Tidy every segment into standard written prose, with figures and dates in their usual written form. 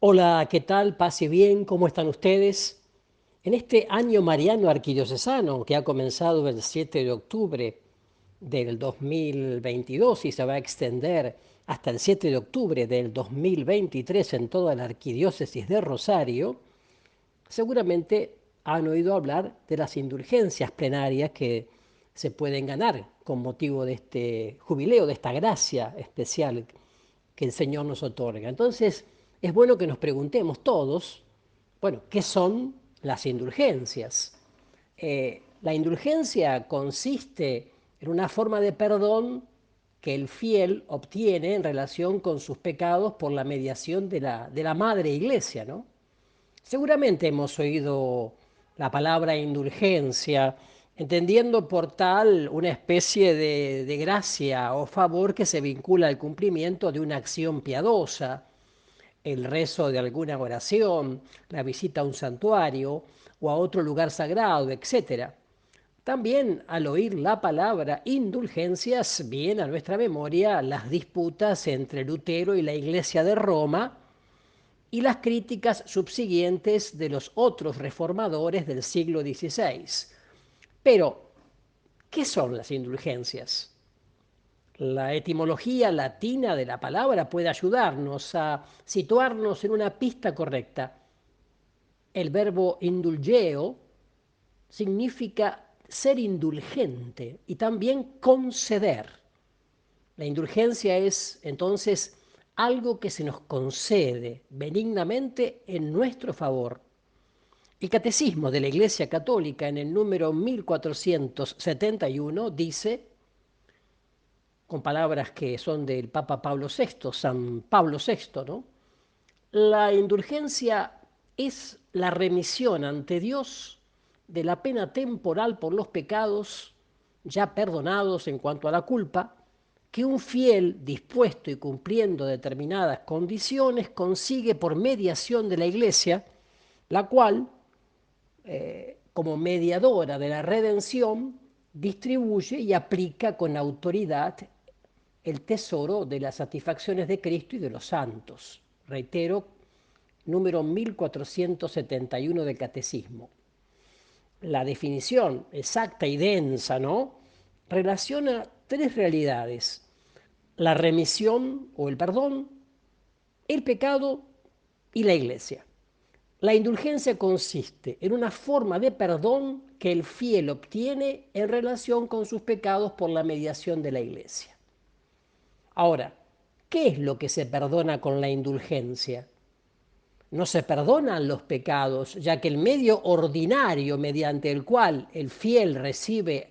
Hola, ¿qué tal? Pase bien, ¿cómo están ustedes? En este año mariano arquidiocesano que ha comenzado el 7 de octubre del 2022 y se va a extender hasta el 7 de octubre del 2023 en toda la arquidiócesis de Rosario, seguramente han oído hablar de las indulgencias plenarias que se pueden ganar con motivo de este jubileo, de esta gracia especial que el Señor nos otorga. Entonces, es bueno que nos preguntemos todos, bueno, ¿qué son las indulgencias? La indulgencia consiste en una forma de perdón que el fiel obtiene en relación con sus pecados por la mediación de la Madre Iglesia, ¿no? Seguramente hemos oído la palabra indulgencia, entendiendo por tal una especie de gracia o favor que se vincula al cumplimiento de una acción piadosa, el rezo de alguna oración, la visita a un santuario o a otro lugar sagrado, etcétera. También al oír la palabra indulgencias vienen a nuestra memoria las disputas entre Lutero y la Iglesia de Roma y las críticas subsiguientes de los otros reformadores del siglo XVI. Pero, ¿qué son las indulgencias? La etimología latina de la palabra puede ayudarnos a situarnos en una pista correcta. El verbo indulgeo significa ser indulgente y también conceder. La indulgencia es entonces algo que se nos concede benignamente en nuestro favor. El Catecismo de la Iglesia Católica en el número 1471 dice, con palabras que son del Papa Pablo VI, San Pablo VI, ¿no? La indulgencia es la remisión ante Dios de la pena temporal por los pecados ya perdonados en cuanto a la culpa, que un fiel dispuesto y cumpliendo determinadas condiciones consigue por mediación de la Iglesia, la cual, como mediadora de la redención, distribuye y aplica con autoridad el tesoro de las satisfacciones de Cristo y de los santos. Reitero, número 1471 del Catecismo. La definición exacta y densa, ¿no? Relaciona tres realidades: la remisión o el perdón, el pecado y la iglesia. La indulgencia consiste en una forma de perdón que el fiel obtiene en relación con sus pecados por la mediación de la iglesia. Ahora, ¿qué es lo que se perdona con la indulgencia? No se perdonan los pecados, ya que el medio ordinario mediante el cual el fiel recibe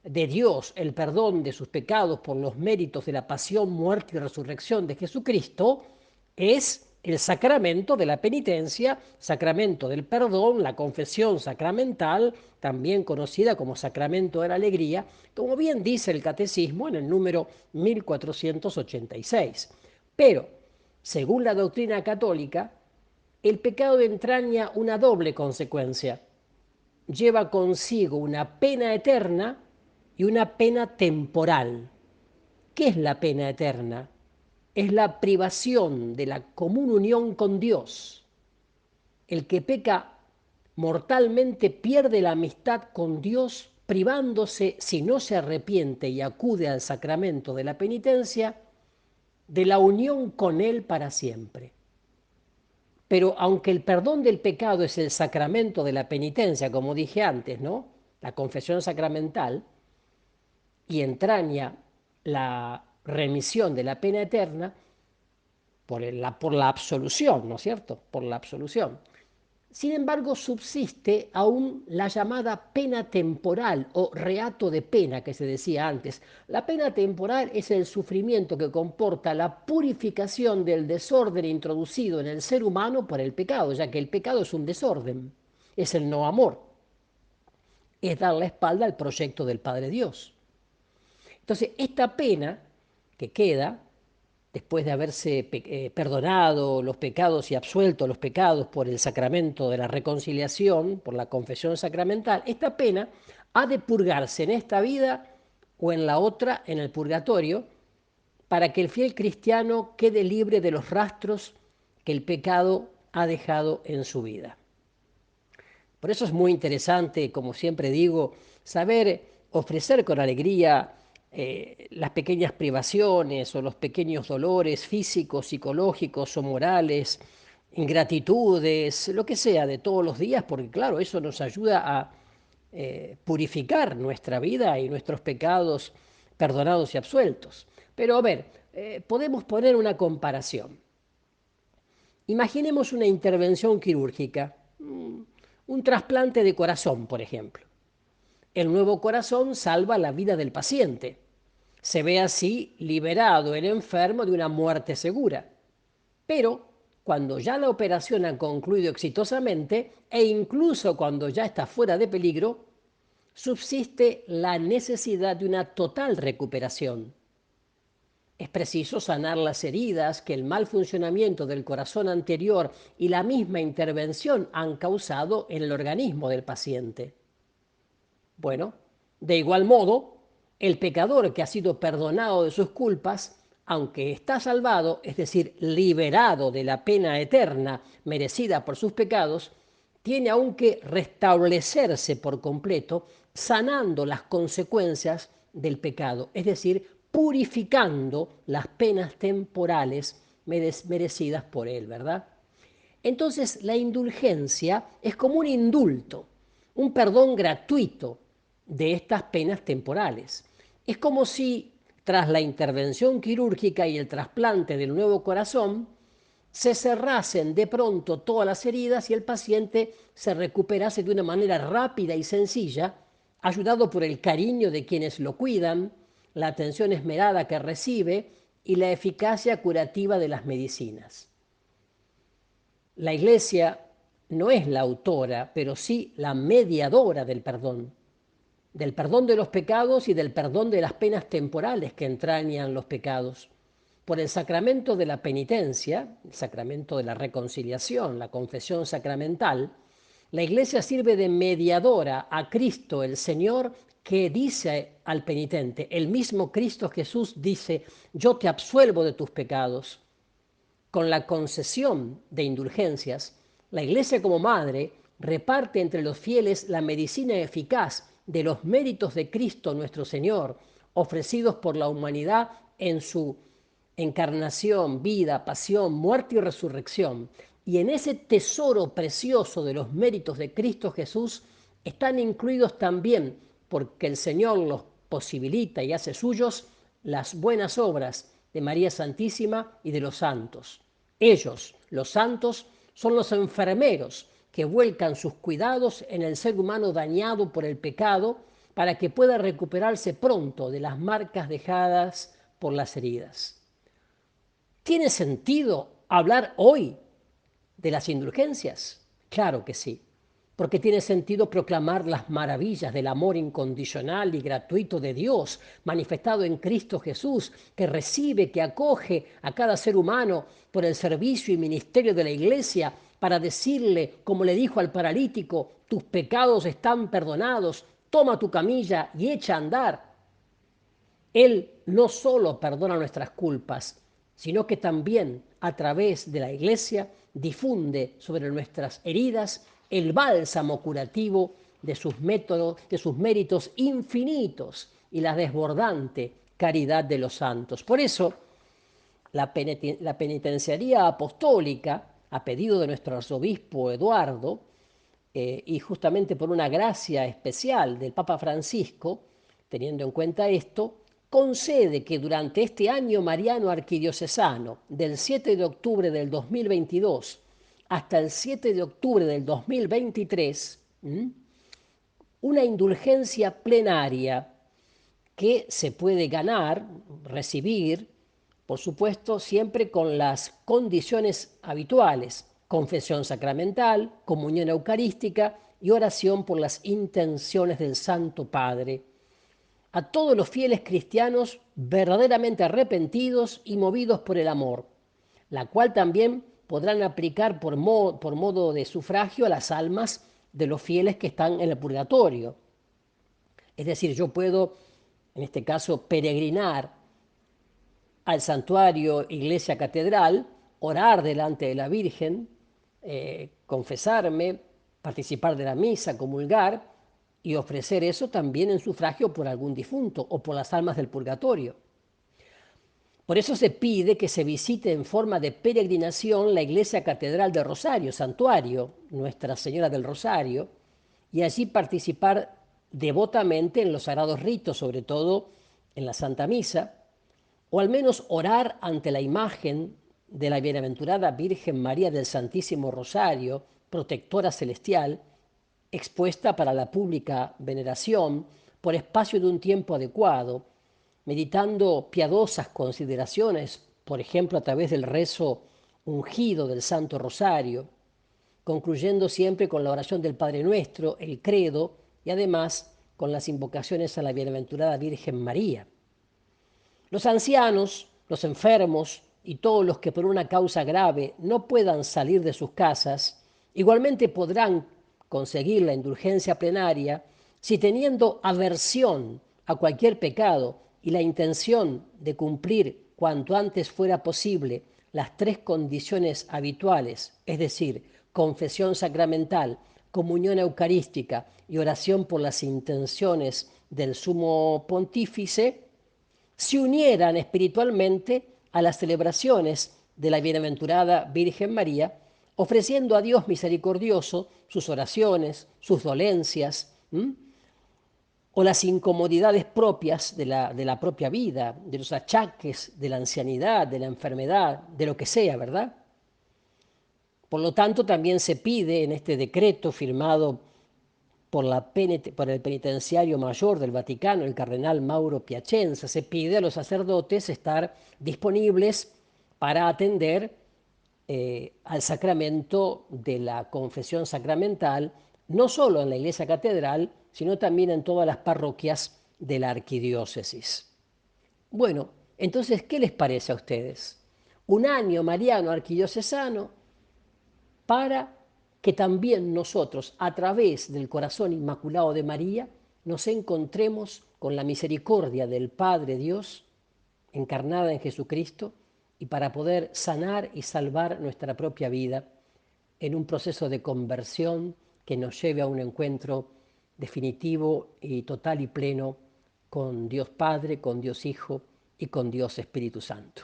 de Dios el perdón de sus pecados por los méritos de la pasión, muerte y resurrección de Jesucristo es el sacramento de la penitencia, sacramento del perdón, la confesión sacramental, también conocida como sacramento de la alegría, como bien dice el Catecismo en el número 1486. Pero, según la doctrina católica, el pecado entraña una doble consecuencia. Lleva consigo una pena eterna y una pena temporal. ¿Qué es la pena eterna? Es la privación de la común unión con Dios. El que peca mortalmente pierde la amistad con Dios, privándose, si no se arrepiente y acude al sacramento de la penitencia, de la unión con Él para siempre. Pero aunque el perdón del pecado es el sacramento de la penitencia, como dije antes, ¿no? La confesión sacramental, y entraña la remisión de la pena eterna por la absolución, ¿no es cierto? Por la absolución. Sin embargo, subsiste aún la llamada pena temporal o reato de pena que se decía antes. La pena temporal es el sufrimiento que comporta la purificación del desorden introducido en el ser humano por el pecado, ya que el pecado es un desorden, es el no amor, es dar la espalda al proyecto del Padre Dios. Entonces, esta pena que queda después de haberse perdonado los pecados y absuelto los pecados por el sacramento de la reconciliación, por la confesión sacramental, esta pena ha de purgarse en esta vida o en la otra, en el purgatorio, para que el fiel cristiano quede libre de los rastros que el pecado ha dejado en su vida. Por eso es muy interesante, como siempre digo, saber ofrecer con alegría las pequeñas privaciones o los pequeños dolores físicos, psicológicos o morales, ingratitudes, lo que sea de todos los días, porque claro, eso nos ayuda a purificar nuestra vida y nuestros pecados perdonados y absueltos. Pero a ver, podemos poner una comparación. Imaginemos una intervención quirúrgica, un trasplante de corazón, por ejemplo. El nuevo corazón salva la vida del paciente. Se ve así liberado el enfermo de una muerte segura. Pero cuando ya la operación ha concluido exitosamente e incluso cuando ya está fuera de peligro, subsiste la necesidad de una total recuperación. Es preciso sanar las heridas que el mal funcionamiento del corazón anterior y la misma intervención han causado en el organismo del paciente. Bueno, de igual modo, el pecador que ha sido perdonado de sus culpas, aunque está salvado, es decir, liberado de la pena eterna merecida por sus pecados, tiene aún que restablecerse por completo, sanando las consecuencias del pecado, es decir, purificando las penas temporales merecidas por él, ¿verdad? Entonces, la indulgencia es como un indulto, un perdón gratuito de estas penas temporales. Es como si, tras la intervención quirúrgica y el trasplante del nuevo corazón, se cerrasen de pronto todas las heridas y el paciente se recuperase de una manera rápida y sencilla, ayudado por el cariño de quienes lo cuidan, la atención esmerada que recibe y la eficacia curativa de las medicinas. La Iglesia no es la autora, pero sí la mediadora del perdón de los pecados y del perdón de las penas temporales que entrañan los pecados. Por el sacramento de la penitencia, el sacramento de la reconciliación, la confesión sacramental, la Iglesia sirve de mediadora a Cristo el Señor, que dice al penitente, el mismo Cristo Jesús dice, yo te absuelvo de tus pecados. Con la concesión de indulgencias, la Iglesia como madre reparte entre los fieles la medicina eficaz de los méritos de Cristo nuestro Señor, ofrecidos por la humanidad en su encarnación, vida, pasión, muerte y resurrección. Y en ese tesoro precioso de los méritos de Cristo Jesús están incluidos también, porque el Señor los posibilita y hace suyos, las buenas obras de María Santísima y de los santos. Ellos, los santos, son los enfermeros que vuelcan sus cuidados en el ser humano dañado por el pecado para que pueda recuperarse pronto de las marcas dejadas por las heridas. ¿Tiene sentido hablar hoy de las indulgencias? Claro que sí, porque tiene sentido proclamar las maravillas del amor incondicional y gratuito de Dios, manifestado en Cristo Jesús, que recibe, que acoge a cada ser humano por el servicio y ministerio de la Iglesia, para decirle, como le dijo al paralítico, tus pecados están perdonados, toma tu camilla y echa a andar. Él no solo perdona nuestras culpas, sino que también a través de la Iglesia difunde sobre nuestras heridas el bálsamo curativo de sus métodos, de sus méritos infinitos y la desbordante caridad de los santos. Por eso, la penitenciaría apostólica, a pedido de nuestro arzobispo Eduardo, y justamente por una gracia especial del Papa Francisco, teniendo en cuenta esto, concede que durante este año mariano arquidiocesano, del 7 de octubre del 2022 hasta el 7 de octubre del 2023, una indulgencia plenaria que se puede ganar, recibir, por supuesto, siempre con las condiciones habituales: confesión sacramental, comunión eucarística y oración por las intenciones del Santo Padre. A todos los fieles cristianos verdaderamente arrepentidos y movidos por el amor, la cual también podrán aplicar por modo de sufragio a las almas de los fieles que están en el purgatorio. Es decir, yo puedo, en este caso, peregrinar al santuario, iglesia, catedral, orar delante de la Virgen, confesarme, participar de la misa, comulgar y ofrecer eso también en sufragio por algún difunto o por las almas del purgatorio. Por eso se pide que se visite en forma de peregrinación la iglesia catedral de Rosario, santuario, Nuestra Señora del Rosario, y allí participar devotamente en los sagrados ritos, sobre todo en la Santa Misa, o al menos orar ante la imagen de la bienaventurada Virgen María del Santísimo Rosario, protectora celestial, expuesta para la pública veneración por espacio de un tiempo adecuado, meditando piadosas consideraciones, por ejemplo a través del rezo ungido del Santo Rosario, concluyendo siempre con la oración del Padre Nuestro, el credo y además con las invocaciones a la bienaventurada Virgen María. Los ancianos, los enfermos y todos los que por una causa grave no puedan salir de sus casas, igualmente podrán conseguir la indulgencia plenaria si teniendo aversión a cualquier pecado y la intención de cumplir cuanto antes fuera posible las tres condiciones habituales, es decir, confesión sacramental, comunión eucarística y oración por las intenciones del sumo pontífice, se unieran espiritualmente a las celebraciones de la bienaventurada Virgen María, ofreciendo a Dios misericordioso sus oraciones, sus dolencias, o las incomodidades propias de la propia vida, de los achaques, de la ancianidad, de la enfermedad, de lo que sea, ¿verdad? Por lo tanto, también se pide en este decreto firmado por el penitenciario mayor del Vaticano, el cardenal Mauro Piacenza, se pide a los sacerdotes estar disponibles para atender al sacramento de la confesión sacramental, no solo en la iglesia catedral, sino también en todas las parroquias de la arquidiócesis. Bueno, entonces, ¿qué les parece a ustedes? Un año mariano arquidiocesano para que también nosotros, a través del corazón inmaculado de María, nos encontremos con la misericordia del Padre Dios encarnada en Jesucristo y para poder sanar y salvar nuestra propia vida en un proceso de conversión que nos lleve a un encuentro definitivo y total y pleno con Dios Padre, con Dios Hijo y con Dios Espíritu Santo.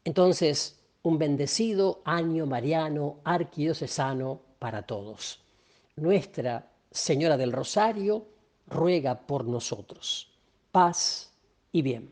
Entonces, un bendecido año mariano arquidiocesano para todos. Nuestra Señora del Rosario ruega por nosotros. Paz y bien.